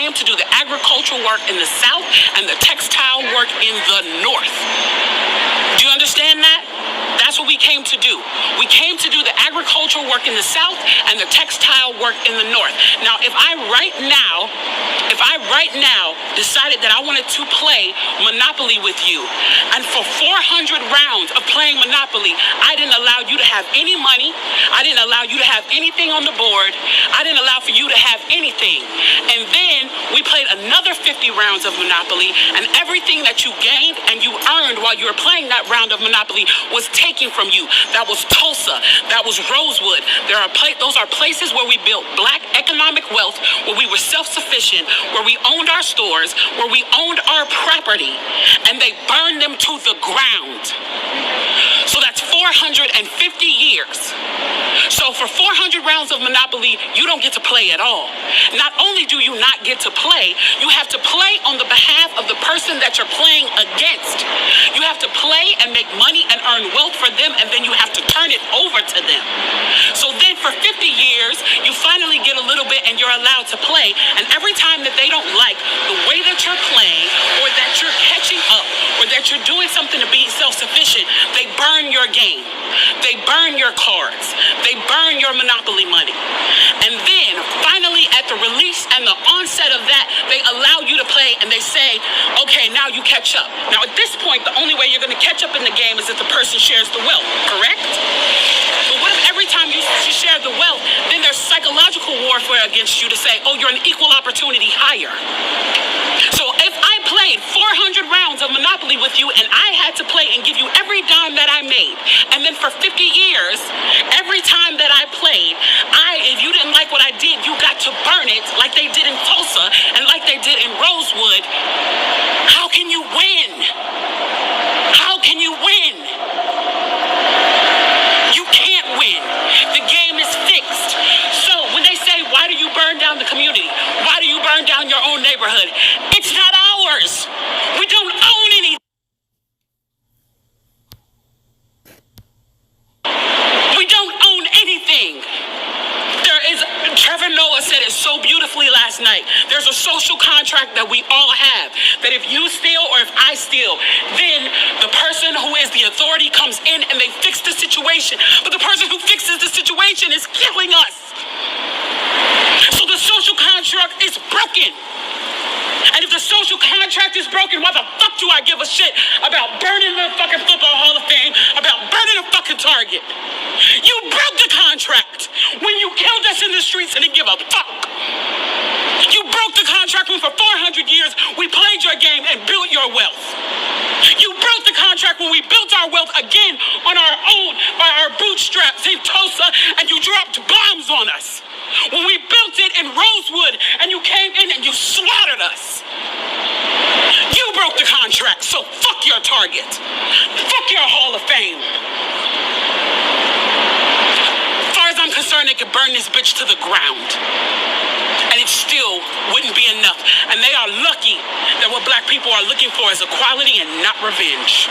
came to do the agricultural work in the South and the textile work in the North. Do you understand that? That's what we came to do. We came to do the agricultural work in the South and the textile work in the North. Now, if I right now decided that I wanted to play Monopoly with you, and for 400 rounds of playing Monopoly, I didn't allow you to have any money. I didn't allow you to have anything on the board. I didn't allow for you to have anything. And then we played another 50 rounds of Monopoly, and everything that you gained and you earned while you were playing that round of Monopoly was taken from you. That was Tulsa. That was Rosewood. Those are places where we built black economic wealth, where we were self-sufficient, where we owned our stores, where we owned our property, and they burned them to the ground. So that's 450 years. So for 400 rounds of Monopoly, you don't get to play at all. Not only do you not get to play, you have to play on the behalf of the person that you're playing against. You have to play and make money and earn wealth for them, and then you have to turn it over to them. So then for 50 years, you finally get a little bit and you're allowed to play. And every time that they don't like the way that you're playing, or that you're catching up, or that you're doing something to be self-sufficient, they burn your game. They burn your cards. They burn your Monopoly money. And then finally at the release and the onset of that, they allow you to play and they say, okay, now you catch up. Now at this point, the only way you're going to catch up in the game is if the person shares the wealth, correct? But what if every time you share the wealth, then there's psychological warfare against you to say, oh, you're an equal opportunity hire. So if I played 400 rounds of Monopoly with you and I had to play and give you every dime that I made, and then for 50 years, every time that I played, if you didn't like what I did, you got to burn it like they did in Tulsa and like they did in Rosewood, how can you win? How can you win? You can't win. The game is fixed. So when they say, why do you burn down the community? Why do you burn down your own neighborhood? It's not ours. We don't own anything. We don't own anything. Trevor Noah said it so beautifully last night. There's a social contract that we all have, that if you steal or if I steal, then the person who is the authority comes in and they fix the situation. But the person who fixes the situation is killing us. So the social contract is broken. And if the social contract is broken, why the fuck do I give a shit about burning the fucking Football Hall of Fame, about burning a fucking Target? You broke the contract when you killed us in the streets and didn't give a fuck. You broke the contract when for 400 years we played your game and built your wealth. You broke the contract when we built our wealth again on our own by our bootstraps in Tulsa, and you dropped bombs on us. When we built it in Rosewood and you came in and you slaughtered us. You broke the contract, so fuck your Target. Fuck your Hall of Fame. As far as I'm concerned, they could burn this bitch to the ground. And it still wouldn't be enough. And they are lucky that what black people are looking for is equality and not revenge.